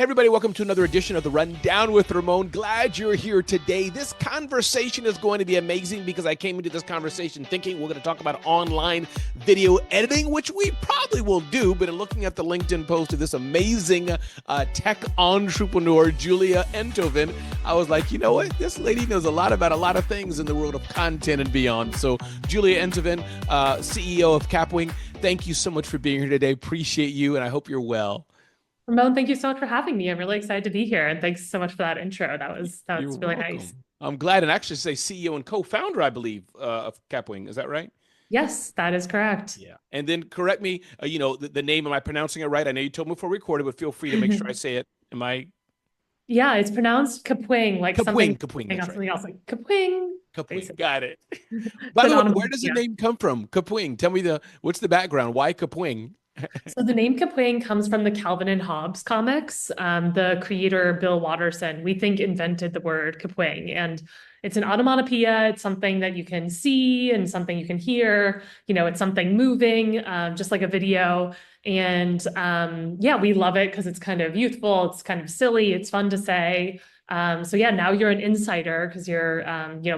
Hey everybody, welcome to another edition of the Rundown with Ramon. Glad you're here today. This conversation is going to be amazing because I came into this conversation thinking we're going to talk about online video editing, which we probably will do, but in looking at the LinkedIn post of this amazing tech entrepreneur, Julia Entoven, I was like, you know what? This lady knows a lot about a lot of things in the world of content and beyond. So Julia Entoven, CEO of Kapwing, thank you so much for being here today. Appreciate you, and I hope you're well. Ramon, thank you so much for having me. I'm really excited to be here. And thanks so much for that intro. That You're was really welcome. nice. I'm glad, and actually say CEO and co-founder, I believe, of Kapwing. Is that right? Yes, that is correct. Yeah. And then correct me, the name, am I pronouncing it right? I know you told me before we recorded, but feel free to make sure I say it. Am I? Yeah, it's pronounced Kapwing, like Kapwing, something, Kapwing, something that's else, right. something else, like Kapwing, Kapwing, basically. got it. By the way, where does the Yeah. name come from? Kapwing. Tell me what's the background? Why Kapwing? So the name Kapwing comes from the Calvin and Hobbes comics. The creator, Bill Watterson, we think invented the word Kapwing. And it's an onomatopoeia. It's something that you can see and something you can hear. You know, it's something moving, just like a video. And yeah, we love it because it's kind of youthful. It's kind of silly. It's fun to say. So yeah, now you're an insider because you're,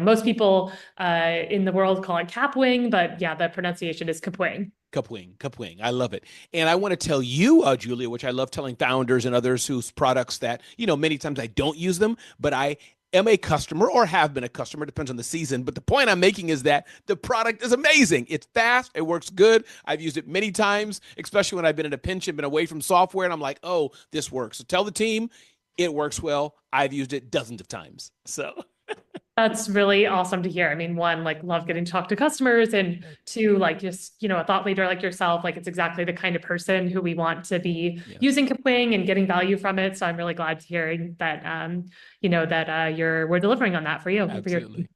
most people in the world call it Kapwing, but yeah, the pronunciation is Kapwing. Kapwing, Kapwing. I love it. And I want to tell you, Julia, which I love telling founders and others whose products that, many times I don't use them, but I am a customer or have been a customer, depends on the season. But the point I'm making is that the product is amazing. It's fast. It works good. I've used it many times, especially when I've been in a pinch and been away from software. And I'm like, oh, this works. So tell the team it works well. I've used it dozens of times. So That's really awesome to hear. I mean, one, like love getting to talk to customers, and two, like just, a thought leader like yourself, like it's exactly the kind of person who we want to be yeah, using Kapwing and getting value from it. So I'm really glad to hear that, we're delivering on that for you. For your absolutely.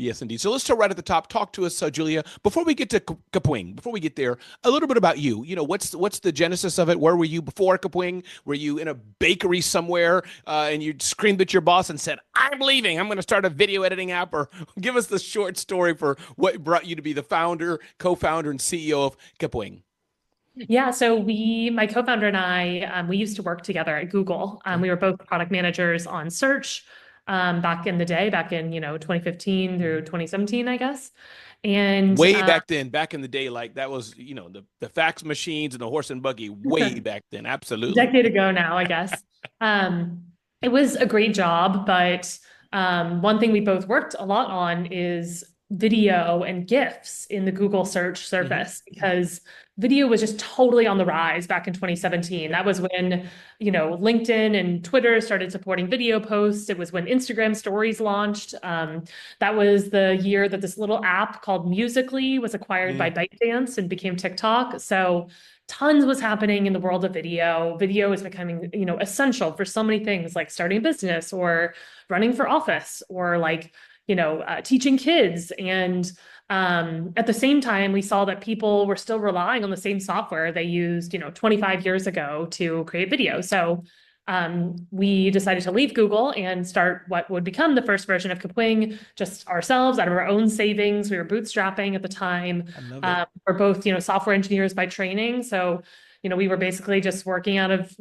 Yes, indeed. So let's start right at the top. Talk to us, Julia. Before we get to Kapwing, before we get there, a little bit about you. What's the genesis of it? Where were you before Kapwing? Were you in a bakery somewhere and you screamed at your boss and said, "I'm leaving. I'm going to start a video editing app"? Or give us the short story for what brought you to be the founder, co-founder, and CEO of Kapwing. Yeah, so my co-founder and I, we used to work together at Google. We were both product managers on search back in the day, back in 2015 through 2017, I guess. And Way back in the day, like that was, the fax machines and the horse and buggy way back then. a Absolutely. decade ago now, I guess. It was a great job, but one thing we both worked a lot on is video and GIFs in the Google search surface, because video was just totally on the rise back in 2017. That was when, LinkedIn and Twitter started supporting video posts. It was when Instagram stories launched. That was the year that this little app called Musical.ly was acquired by ByteDance and became TikTok. So tons was happening in the world of video. Video is becoming, essential for so many things, like starting a business or running for office or like, teaching kids. And at the same time, we saw that people were still relying on the same software they used, 25 years ago to create video. So we decided to leave Google and start what would become the first version of Kapwing, just ourselves out of our own savings. We were bootstrapping at the time. I love it. We're both, software engineers by training. So we were basically just working out of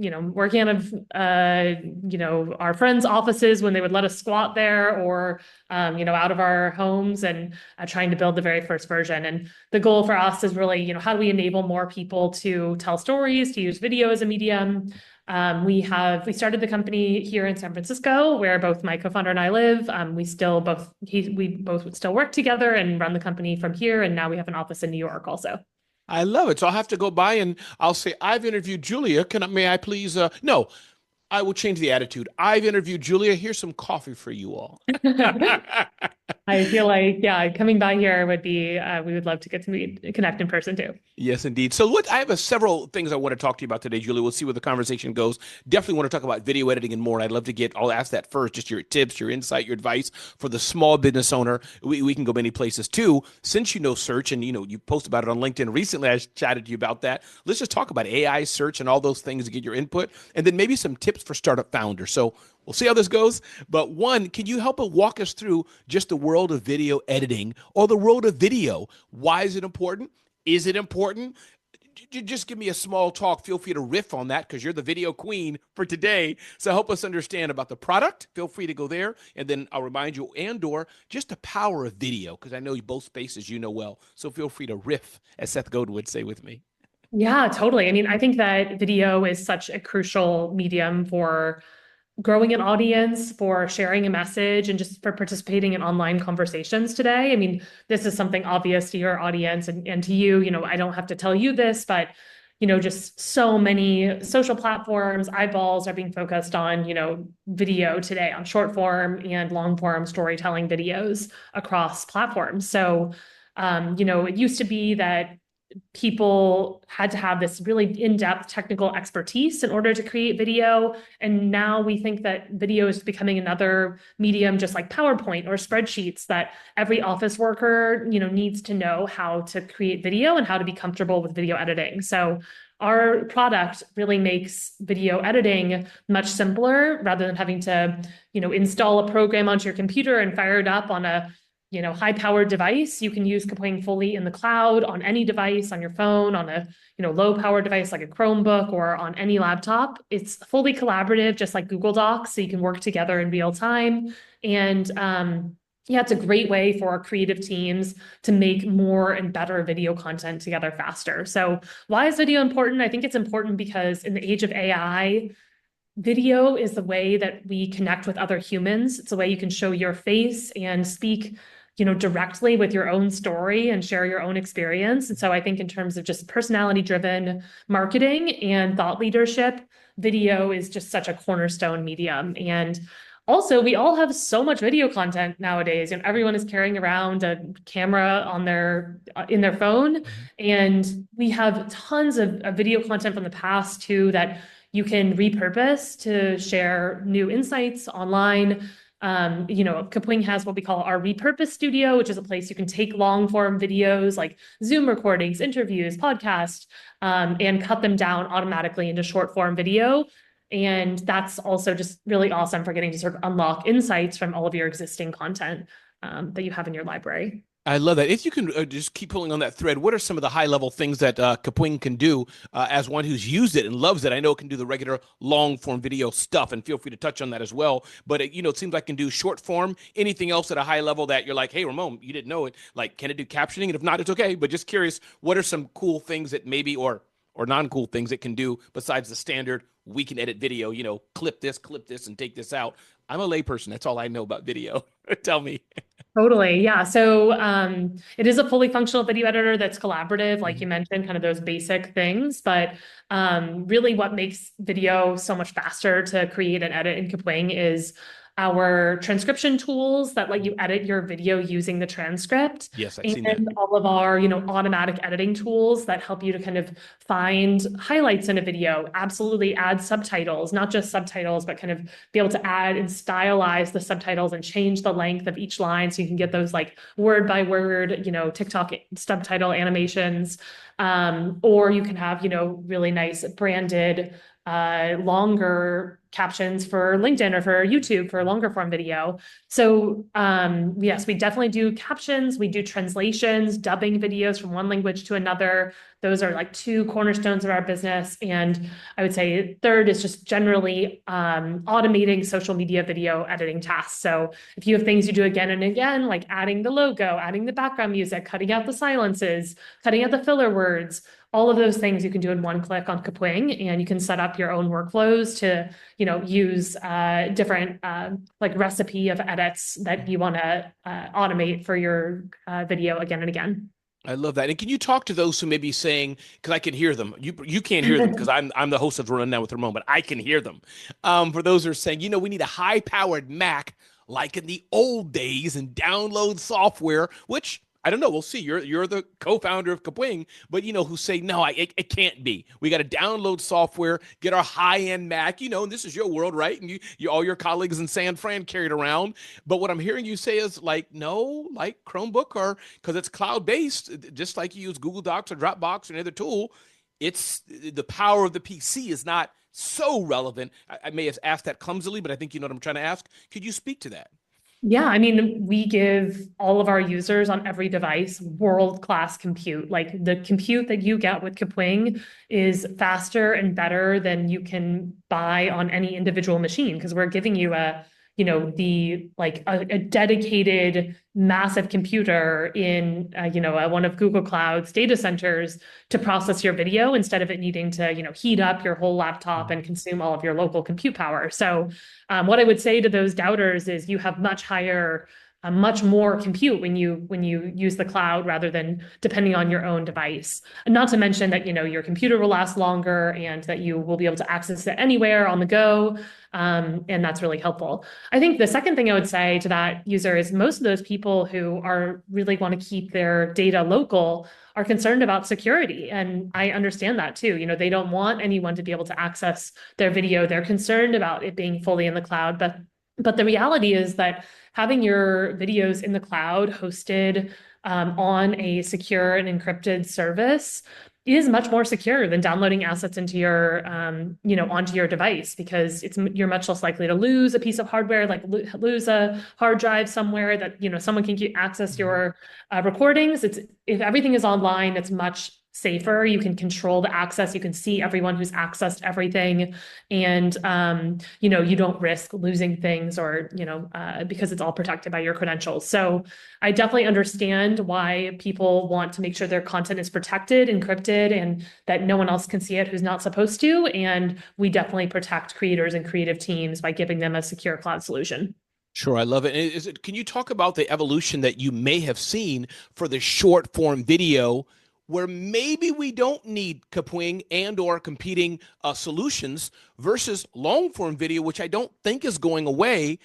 our friends' offices when they would let us squat there, or, out of our homes, and trying to build the very first version. And the goal for us is really, how do we enable more people to tell stories, to use video as a medium? We started the company here in San Francisco, where both my co-founder and I live. We both still work together and run the company from here. And now we have an office in New York also. I love it. So I'll have to go by and I'll say, I've interviewed Julia. May I please? No, I will change the attitude. I've interviewed Julia. Here's some coffee for you all. I feel like, yeah, coming by here would be, we would love to get to connect in person too. Yes, indeed. So look, I have several things I want to talk to you about today, Julia. We'll see where the conversation goes. Definitely want to talk about video editing and more. And I'd love to I'll ask that first, just your tips, your insight, your advice for the small business owner. We can go many places too. Since you know search and, you post about it on LinkedIn recently, I chatted to you about that. Let's just talk about AI search and all those things to get your input. And then maybe some tips for startup founders. So we'll see how this goes. But one, can you help walk us through just the world of video editing or the world of video? Why is it important? Is it important? Just give me a small talk. Feel free to riff on that because you're the video queen for today. So help us understand about the product. Feel free to go there. And then I'll remind you and/or just the power of video because I know you both spaces you know well. So feel free to riff, as Seth Godin would say with me. Yeah, totally. I mean, I think that video is such a crucial medium for growing an audience, for sharing a message, and just for participating in online conversations today. I mean, this is something obvious to your audience and to you. I don't have to tell you this, but just so many social platforms, eyeballs are being focused on, video today, on short form and long form storytelling videos across platforms. So, it used to be that people had to have this really in-depth technical expertise in order to create video. And now we think that video is becoming another medium, just like PowerPoint or spreadsheets, that every office worker, needs to know how to create video and how to be comfortable with video editing. So our product really makes video editing much simpler rather than having to, install a program onto your computer and fire it up on a high-powered device. You can use Kapwing fully in the cloud, on any device, on your phone, on a low-powered device like a Chromebook, or on any laptop. It's fully collaborative, just like Google Docs, so you can work together in real time. And yeah, it's a great way for our creative teams to make more and better video content together faster. So why is video important? I think it's important because in the age of AI, video is the way that we connect with other humans. It's a way you can show your face and speak, directly with your own story and share your own experience. And so I think in terms of just personality-driven marketing and thought leadership, video is just such a cornerstone medium. And also, we all have so much video content nowadays. Everyone is carrying around a camera on in their phone, and we have tons of video content from the past too that you can repurpose to share new insights online. Kapwing has what we call our repurpose studio, which is a place you can take long form videos like Zoom recordings, interviews, podcasts, and cut them down automatically into short form video. And that's also just really awesome for getting to sort of unlock insights from all of your existing content that you have in your library. I love that. If you can just keep pulling on that thread, what are some of the high level things that Kapwing can do as one who's used it and loves it? I know it can do the regular long form video stuff, and feel free to touch on that as well. But it seems like it can do short form. Anything else at a high level that you're like, hey, Ramon, you didn't know it. Like, can it do captioning? And if not, it's okay. But just curious, what are some cool things that maybe or non-cool things it can do besides the standard we can edit video, clip this and take this out. I'm a layperson. That's all I know about video. Tell me. Totally. Yeah. So it is a fully functional video editor that's collaborative, like you mentioned, kind of those basic things. But really what makes video so much faster to create and edit in Kapwing is our transcription tools that let you edit your video using the transcript. Yes, I've seen that. And all of our, automatic editing tools that help you to kind of find highlights in a video, absolutely add subtitles, not just subtitles, but kind of be able to add and stylize the subtitles and change the length of each line so you can get those like word by word, TikTok subtitle animations. Or you can have, really nice branded longer captions for LinkedIn or for YouTube for longer form video. So yes, we definitely do captions. We do translations, dubbing videos from one language to another. Those are like two cornerstones of our business. And I would say third is just generally automating social media video editing tasks. So if you have things you do again and again, like adding the logo, adding the background music, cutting out the silences, cutting out the filler words, all of those things you can do in one click on Kapwing, and you can set up your own workflows to, use different like recipe of edits that you want to automate for your video again and again. I love that. And can you talk to those who may be saying, because I can hear them, you can't hear them because I'm the host of Run Down with Ramon, but I can hear them. For those who are saying, we need a high powered Mac like in the old days and download software, which I don't know. We'll see. You're the co-founder of Kapwing, but who say no, it can't be. We got to download software, get our high-end Mac. And this is your world, right? And you all your colleagues in San Fran carried around. But what I'm hearing you say is like no, like Chromebook or because it's cloud-based, just like you use Google Docs or Dropbox or any other tool. It's the power of the PC is not so relevant. I may have asked that clumsily, but I think you know what I'm trying to ask. Could you speak to that? Yeah, I mean, we give all of our users on every device world-class compute. Like the compute that you get with Kapwing is faster and better than you can buy on any individual machine because we're giving you a dedicated massive computer in one of Google Cloud's data centers to process your video instead of it needing to, heat up your whole laptop and consume all of your local compute power. So what I would say to those doubters is you have much more compute when you use the cloud rather than depending on your own device. And not to mention that your computer will last longer and that you will be able to access it anywhere on the go. And that's really helpful. I think the second thing I would say to that user is most of those people who are really want to keep their data local are concerned about security. And I understand that too. They don't want anyone to be able to access their video. They're concerned about it being fully in the cloud. But the reality is that having your videos in the cloud hosted on a secure and encrypted service is much more secure than downloading assets into your onto your device because you're much less likely to lose a piece of hardware, like lose a hard drive somewhere that someone can access your recordings. If everything is online, it's much safer. You can control the access. You can see everyone who's accessed everything, and you don't risk losing things or because it's all protected by your credentials. So I definitely understand why people want to make sure their content is protected, encrypted, and that no one else can see it who's not supposed to. And we definitely protect creators and creative teams by giving them a secure cloud solution. Sure, I love it. Can you talk about the evolution that you may have seen for the short form video where maybe we don't need Kapwing and or competing solutions versus long form video, which I don't think is going away.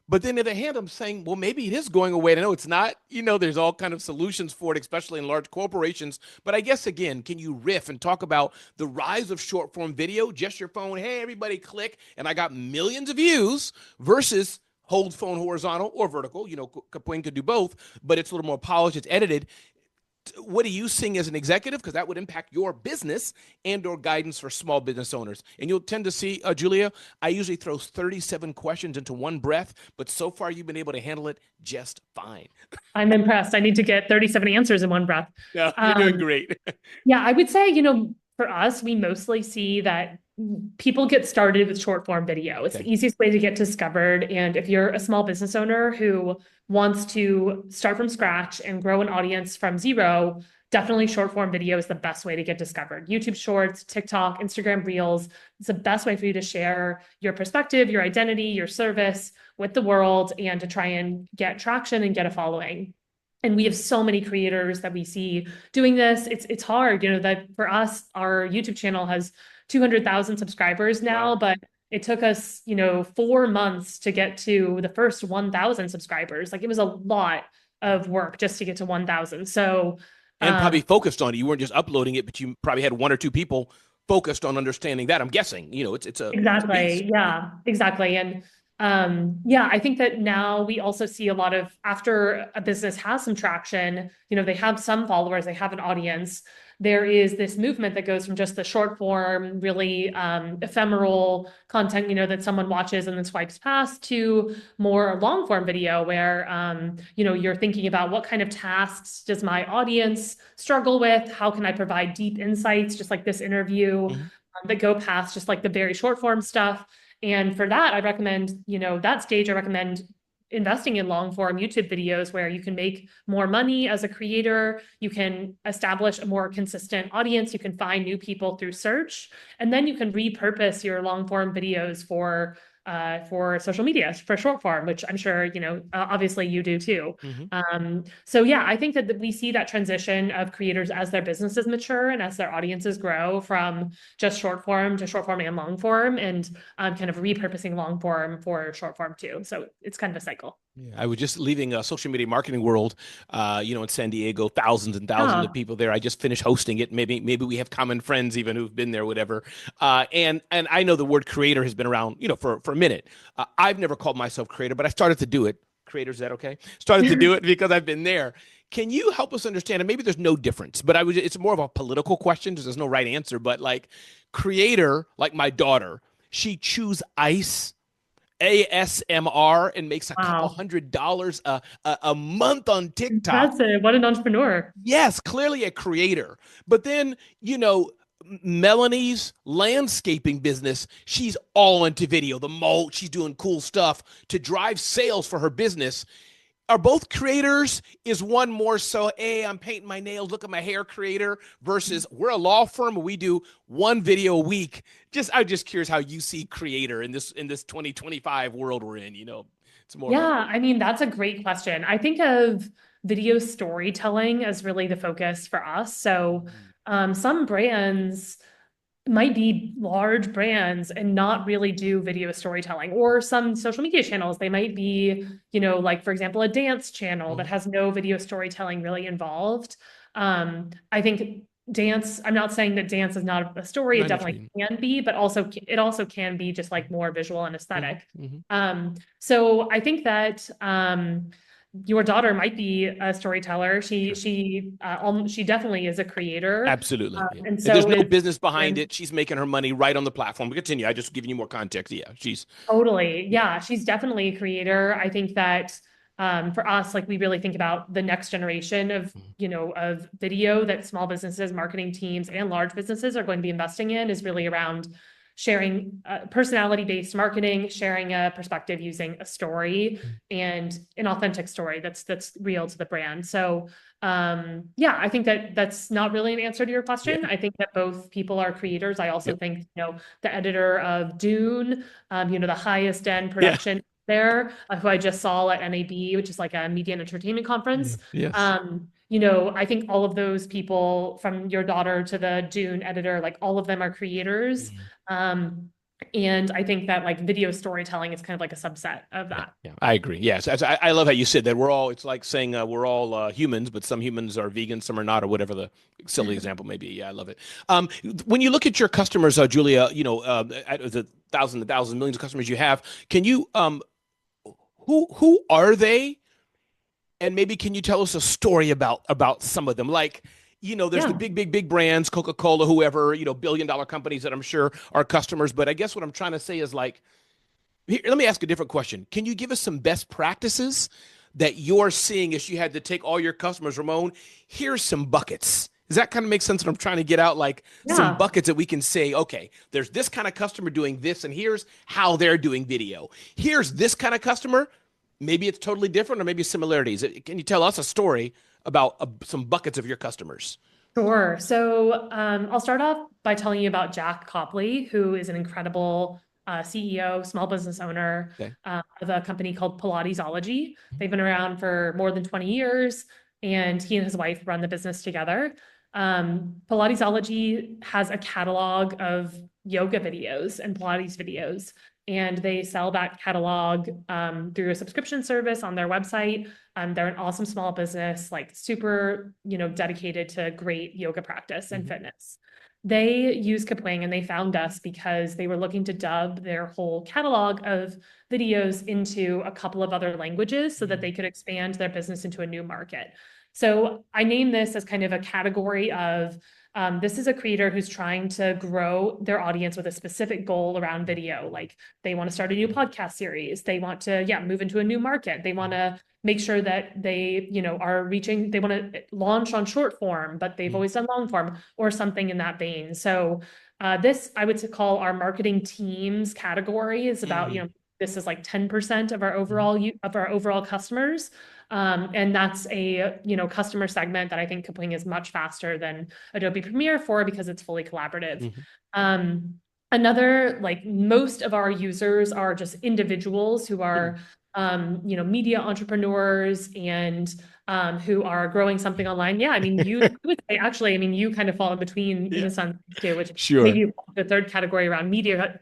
But then at the hand, I'm saying, well, maybe it is going away. I know it's not, there's all kind of solutions for it, especially in large corporations. But I guess, again, can you riff and talk about the rise of short form video, just your phone, hey, everybody click, and I got millions of views versus hold phone horizontal or vertical. Kapwing could do both, but it's a little more polished, it's edited. What are you seeing as an executive? Because that would impact your business and or guidance for small business owners. And you'll tend to see, Julia, I usually throw 37 questions into one breath, but so far you've been able to handle it just fine. I'm impressed. I need to get 37 answers in one breath. No, you're doing great. Yeah, I would say, for us, we mostly see that people get started with short form video. It's the easiest way to get discovered. And if you're a small business owner who wants to start from scratch and grow an audience from zero, definitely short form video is the best way to get discovered. YouTube Shorts, TikTok, Instagram Reels, it's the best way for you to share your perspective, your identity, your service with the world and to try and get traction and get a following. And we have so many creators that we see doing this. It's hard, that for us, our YouTube channel has 200,000 subscribers now, but it took us, 4 months to get to the first 1,000 subscribers. Like it was a lot of work just to get to 1,000. So, and probably focused on it. You weren't just uploading it, but you probably had 1 or 2 people focused on understanding that. I'm guessing, it's a exactly. Yeah, exactly. And I think that now we also see a lot of after a business has some traction, they have some followers, they have an audience. There is this movement that goes from just the short form, really ephemeral content, that someone watches and then swipes past to more long form video where, you're thinking about what kind of tasks does my audience struggle with? How can I provide deep insights, just like this interview, that go past just like the very short form stuff. And for that, I recommend, that stage, I recommend investing in long form YouTube videos where you can make more money as a creator. You can establish a more consistent audience. You can find new people through search, and then you can repurpose your long form videos for social media, for short form, which I'm sure, obviously you do too. So yeah, I think that we see that transition of creators as their businesses mature and as their audiences grow from just short form to short form and long form and kind of repurposing long form for short form too. So it's kind of a cycle. Yeah, I was just leaving a social media marketing world, in San Diego, thousands and thousands of people there. I just finished hosting it. Maybe we have common friends even who've been there, whatever. And I know the word creator has been around, for a minute. I've never called myself creator, but I started to do it. Creator, is that okay? Started to do it because I've been there. Can you help us understand? And maybe there's no difference, but it's more of a political question. There's no right answer, but like creator, like my daughter, she chews ice ASMR and makes a couple Wow. $100 a month on TikTok. Impressive. What an entrepreneur. Yes, clearly a creator. But then, Melanie's landscaping business, she's all into video. The mulch, she's doing cool stuff to drive sales for her business. Are both creators? Is one more so, hey, I'm painting my nails, look at my hair creator, versus we're a law firm and we do one video a week? I'm just curious how you see creator in this 2025 world we're in. It's more of a Yeah, I mean, that's a great question. I think of video storytelling as really the focus for us. So, some brands might be large brands and not really do video storytelling, or some social media channels. They might be, like, for example, a dance channel that Mhm. has no video storytelling really involved. I think dance, I'm not saying that dance is not a story, I it know what you definitely mean. can be, but also it also can be just like more visual and Mhm, aesthetic. mhm. So I think that your daughter might be a storyteller. She Sure. she she definitely is a creator, Absolutely. Yeah. and If there's so no is. business behind And it, she's making her money right on the platform. But continue. I just giving you more context. Yeah, totally. yeah. Yeah, she's definitely a creator. I think that for us, like we really think about the next generation of, Mhm. of video that small businesses, marketing teams, and large businesses are going to be investing in is really around sharing personality-based marketing, sharing a perspective using a story and an authentic story that's real to the brand. So yeah, I think that that's not really an answer to your Yeah. question. I think that both people are creators. I also Yep. think, the editor of Dune, the highest end Yeah. production there, who I just saw at NAB, which is like a media and entertainment Yeah. conference. Yes. I think all of those people, from your daughter to the Dune editor, like all of them are creators. Mhm. Um, and I think that like video storytelling is kind of like a subset of Yeah, that. yeah, I agree. Yes, I love how you said that. It's like saying we're all humans, but some humans are vegan, some are not, or whatever the silly example may be. Yeah, I love it. When you look at your customers, Julia, the thousands and thousands, millions of customers you have, can you, who are they? And maybe can you tell us a story about some of them? Like, there's the Yeah. big brands, Coca-Cola, whoever, billion-dollar companies that I'm sure are customers. But I guess what I'm trying to say is like, here, let me ask a different question. Can you give us some best practices that you're seeing as you had to take all your customers, Ramon? Here's some buckets. Does that kind of make sense? What I'm trying to get out, like some Yeah. buckets that we can say, okay, there's this kind of customer doing this, and here's how they're doing video. Here's this kind of customer. Maybe it's totally different, or maybe similarities. Can you tell us a story about some buckets of your customers? Sure. So I'll start off by telling you about Jack Copley, who is an incredible CEO, small business owner Okay. of a company called Pilatesology. They've been around for more than 20 years, and he and his wife run the business together. Pilatesology has a catalog of yoga videos and Pilates videos, and they sell that catalog through a subscription service on their website. They're an awesome small business, like super, dedicated to great yoga practice and Mhm. fitness. They use Kapwing and they found us because they were looking to dub their whole catalog of videos into a couple of other languages so that they could expand their business into a new market. So I name this as kind of a category of this is a creator who's trying to grow their audience with a specific goal around video. Like they want to start a new podcast series. They want to, yeah, move into a new market. They want to make sure that they, are reaching, they want to launch on short form, but they've Mhm. always done long form or something in that vein. So this I would call our marketing teams category is about, Mhm. this is like 10% of our Mhm. overall customers. And that's a, customer segment that I think Kapwing is much faster than Adobe Premiere for because it's fully collaborative. Mhm. Um, Another, like most of our users are just individuals who Mhm. are, media entrepreneurs and who are growing something online. Yeah, I mean, I would say actually, I mean, you kind of fall in between in Yeah. a sense too, which Sure. maybe the third category around media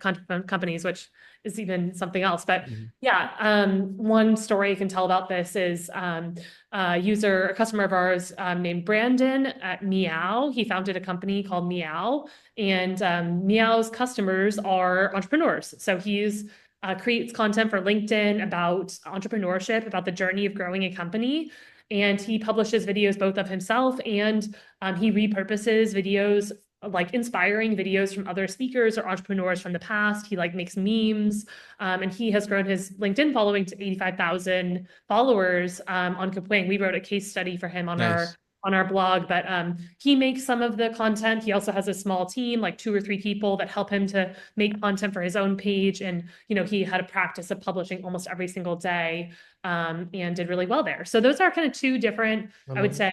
companies, which is even something else. But Mhm. yeah, one story I can tell about this is a customer of ours named Brandon at Meow. He founded a company called Meow, and Meow's customers are entrepreneurs. So he's creates content for LinkedIn about entrepreneurship, about the journey of growing a company. And he publishes videos both of himself and he repurposes videos like inspiring videos from other speakers or entrepreneurs from the past. He like makes memes, and he has grown his LinkedIn following to 85,000 followers on Kapwing. We wrote a case study for him Nice. on our blog, but he makes some of the content. He also has a small team, like 2 or 3 people that help him to make content for his own page. And, he had a practice of publishing almost every single day, and did really well there. So those are kind of 2 different, I would say,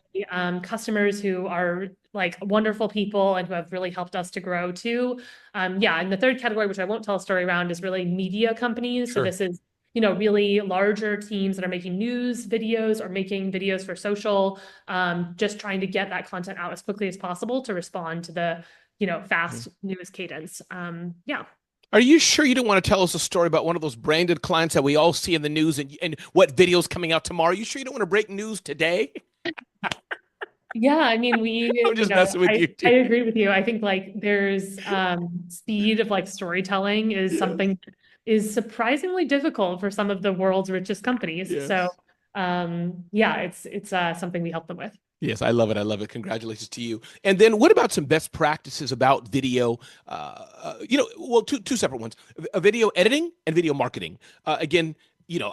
customers who are like wonderful people and who have really helped us to grow too. Yeah, and the third category, which I won't tell a story around, is really media companies. So Sure. this is, really larger teams that are making news videos or making videos for social, just trying to get that content out as quickly as possible to respond to the, fast news cadence. Yeah. Are you sure you don't want to tell us a story about one of those branded clients that we all see in the news and what video's coming out tomorrow? Are you sure you don't want to break news today? Yeah, I mean, I'm just messing with you, I too. agree with you. I think like there's speed of like storytelling is Yes. something that is surprisingly difficult for some of the world's richest companies. So Yes. yeah, it's something we help them with. Yes, I love it. I love it. Congratulations to you. And then what about some best practices about video? Well, two separate ones: video editing and video marketing. Again,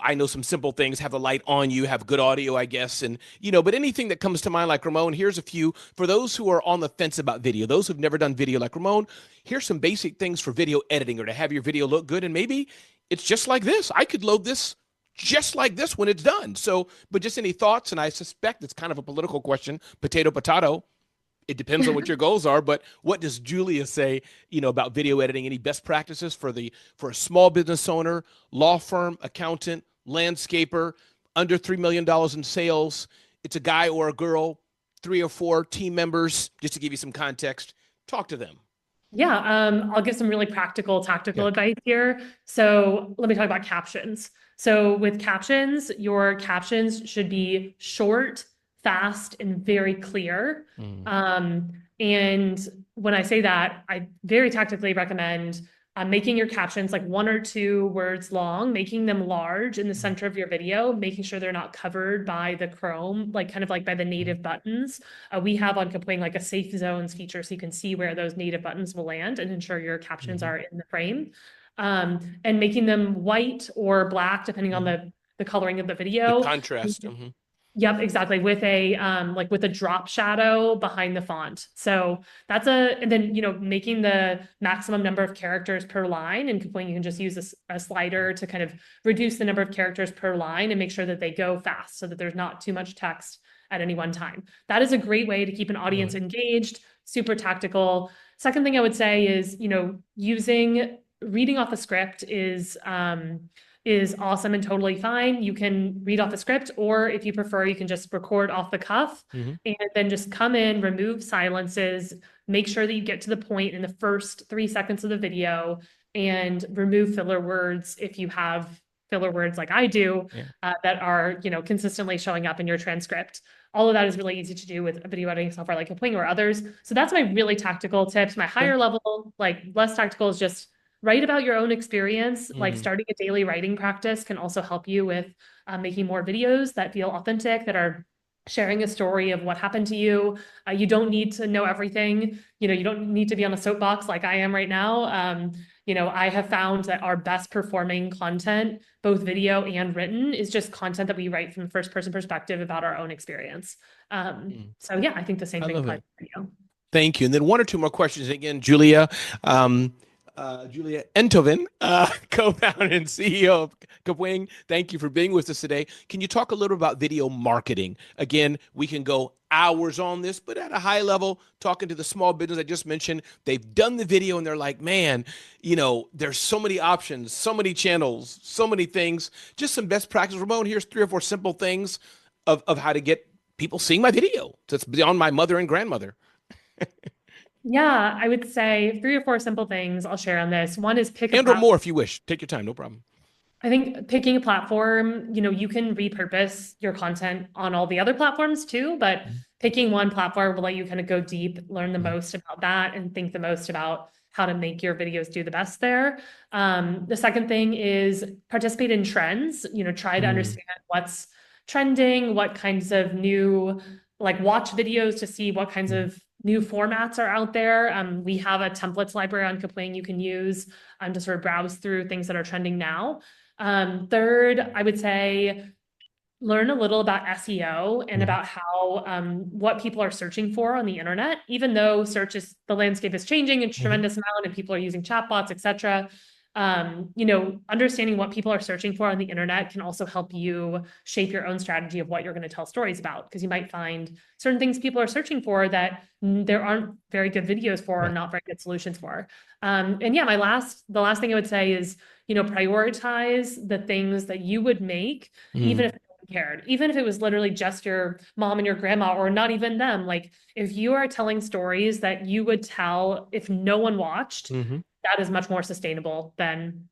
I know some simple things: have the light on you, have good audio, I guess, and but anything that comes to mind, like Ramon. Here's a few for those who are on the fence about video. Those who've never done video, like Ramon. Here's some basic things for video editing or to have your video look good, and maybe it's just like this. I could load this just like this when it's done. So, but just any thoughts? And I suspect it's kind of a political question, potato, potato. It depends on what your goals are. But what does Julia say, about video editing? Any best practices for a small business owner, law firm, accountant, landscaper, under $3 million in sales? It's a guy or a girl, 3 or 4 team members, just to give you some context. Talk to them. Yeah, I'll give some really practical, tactical Yeah. advice here. So let me talk about captions. So with captions, your captions should be short, fast, and very clear. Mm. And when I say that, I very tactically recommend making your captions like 1 or 2 words long, making them large in the center of your video, making sure they're not covered by the Chrome, like kind of like by the native buttons. We have on Kapwing like a safe zones feature, so you can see where those native buttons will land and ensure your captions are in the frame. And making them white or black, depending on the coloring of the The video. contrast. Yep, exactly. With a like with a drop shadow behind the font. So that's and then making the maximum number of characters per line. And Kapwing, you can just use a slider to kind of reduce the number of characters per line and make sure that they go fast so that there's not too much text at any one time. That is a great way to keep an audience engaged, super tactical. Second thing I would say is, using reading off a script is awesome and totally fine. You can read off the script, or if you prefer, you can just record off the cuff and then just come in, remove silences, make sure that you get to the point in the first 3 seconds of the video, and remove filler words if you have filler words like I do that are, consistently showing up in your transcript. All of that is really easy to do with a video editing software like Kapwing or others. So that's my really tactical tips. My higher level, like less tactical, is just write about your own experience. Like starting a daily writing practice can also help you with making more videos that feel authentic, that are sharing a story of what happened to you. You don't need to know everything. You don't need to be on a soapbox like I am right now. I have found that our best performing content, both video and written, is just content that we write from the first person perspective about our own experience. So yeah, I think the same I thing love applies it. to video. Thank you. And then 1 or 2 more questions. Again, Julia. Julia Entoven, co-founder and CEO of Kapwing. Thank you for being with us today. Can you talk a little about video marketing? Again, we can go hours on this, but at a high level, talking to the small business I just mentioned, they've done the video and they're like, man, there's so many options, so many channels, so many things. Just some best practice. Ramon, here's 3 or 4 simple things of how to get people seeing my video. That's beyond my mother and grandmother. Yeah, I would say 3 or 4 simple things I'll share on this. One is pick a And or platform. more if you wish. Take your time, no problem. I think picking a platform, you can repurpose your content on all the other platforms too, but picking one platform will let you kind of go deep, learn the most about that, and think the most about how to make your videos do the best there. The second thing is participate in trends, try to understand what's trending, what kinds of new, like watch videos to see what kinds of new formats are out there. We have a templates library on Kapwing you can use to sort of browse through things that are trending now. Third, I would say learn a little about SEO and about how what people are searching for on the internet. Even though the landscape is changing a tremendous amount and people are using chatbots, et cetera. Understanding what people are searching for on the internet can also help you shape your own strategy of what you're going to tell stories about, because you might find certain things people are searching for that there aren't very good videos for or not very good solutions for. And yeah, the last thing I would say is, prioritize the things that you would make, even if cared, even if it was literally just your mom and your grandma, or not even them. Like, if you are telling stories that you would tell if no one watched, that is much more sustainable than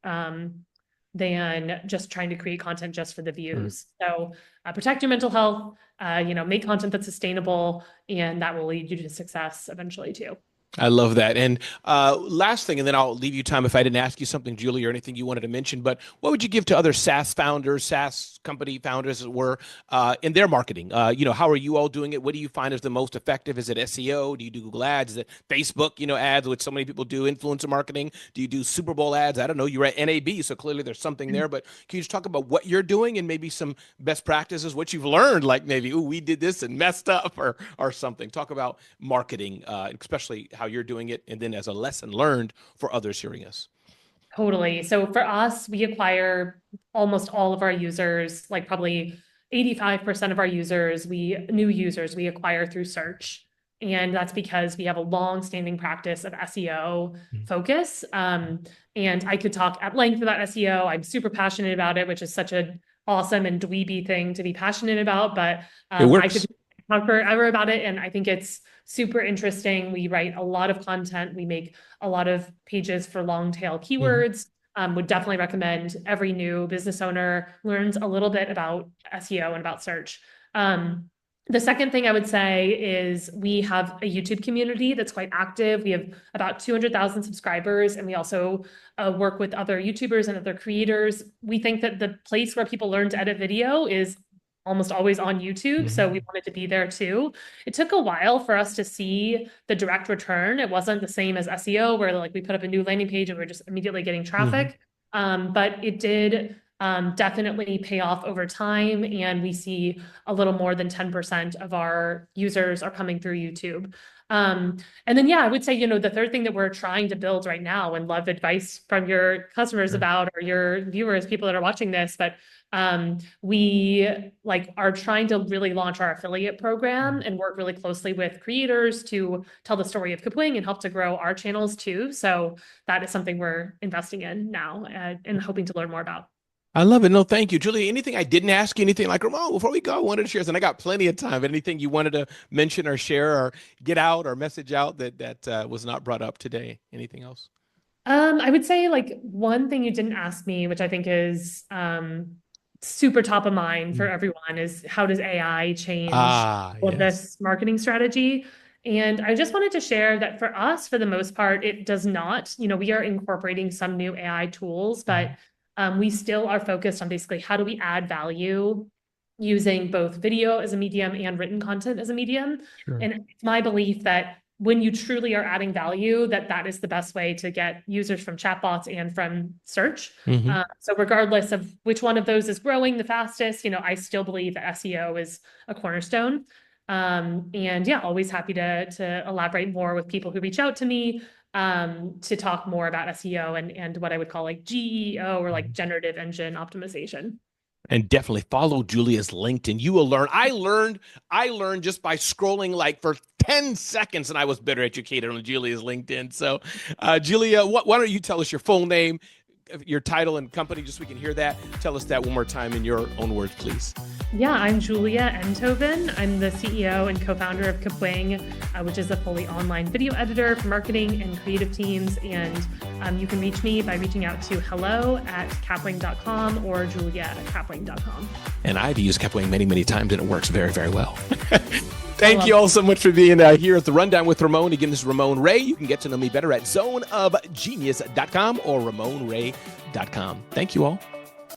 just trying to create content just for the views. So protect your mental health, make content that's sustainable, and that will lead you to success eventually too. I love that. And last thing, and then I'll leave you time if I didn't ask you something, Julie, or anything you wanted to mention, but what would you give to other SaaS founders, SaaS company founders, as it were, in their marketing? How are you all doing it? What do you find is the most effective? Is it SEO? Do you do Google ads? Is it Facebook, ads, which so many people do, influencer marketing? Do you do Super Bowl ads? I don't know. You're at NAB, so clearly there's something there, but can you just talk about what you're doing and maybe some best practices, what you've learned, like maybe, we did this and messed up or something. Talk about marketing, especially how you're doing it, and then as a lesson learned for others hearing us. Totally. So for us, we acquire almost all of our users, like probably 85% of our new users, we acquire through search. And that's because we have a long-standing practice of SEO focus. And I could talk at length about SEO. I'm super passionate about it, which is such an awesome and dweeby thing to be passionate about. But it works. I could talk forever about it. And I think it's super interesting. We write a lot of content. We make a lot of pages for long tail keywords. Would definitely recommend every new business owner learns a little bit about SEO and about search. The second thing I would say is we have a YouTube community that's quite active. We have about 200,000 subscribers, and we also work with other YouTubers and other creators. We think that the place where people learn to edit video is almost always on YouTube. So we wanted to be there too. It took a while for us to see the direct return. It wasn't the same as SEO, where like we put up a new landing page and we're just immediately getting traffic. But it did definitely pay off over time. And we see a little more than 10% of our users are coming through YouTube. And then, yeah, I would say, the third thing that we're trying to build right now, and love advice from your customers about, or your viewers, people that are watching this, but we are trying to really launch our affiliate program and work really closely with creators to tell the story of Kapwing and help to grow our channels too. So that is something we're investing in now and hoping to learn more about. I love it. No, thank you, Julie. Anything I didn't ask you, anything like, Ramon, before we go, I wanted to share, and I got plenty of time, but anything you wanted to mention or share or get out or message out that was not brought up today? Anything else? I would say one thing you didn't ask me, which I think is super top of mind for everyone, is how does AI change this marketing strategy? And I just wanted to share that for us, for the most part, it does not. We are incorporating some new AI tools, but we still are focused on basically how do we add value using both video as a medium and written content as a medium. And it's my belief that when you truly are adding value, that is the best way to get users from chatbots and from search. So regardless of which one of those is growing the fastest, I still believe that SEO is a cornerstone. And yeah, always happy to elaborate more with people who reach out to me to talk more about SEO and what I would call GEO, or generative engine optimization. And definitely follow Julia's LinkedIn. You will learn. I learned just by scrolling for 10 seconds, and I was better educated on Julia's LinkedIn. So Julia, why don't you tell us your full name, your title and company, just so we can hear that. Tell us that one more time in your own words, please. Yeah, I'm Julia Enthoven. I'm the CEO and co-founder of Kapwing, which is a fully online video editor for marketing and creative teams. And you can reach me by reaching out to hello@kapwing.com or julia@kapwing.com. And I've used Kapwing many, many times, and it works very, very well. Thank you all so much for being here at the Rundown with Ramon. Again, this is Ramon Ray. You can get to know me better at zoneofgenius.com or ramonray.com. Thank you all.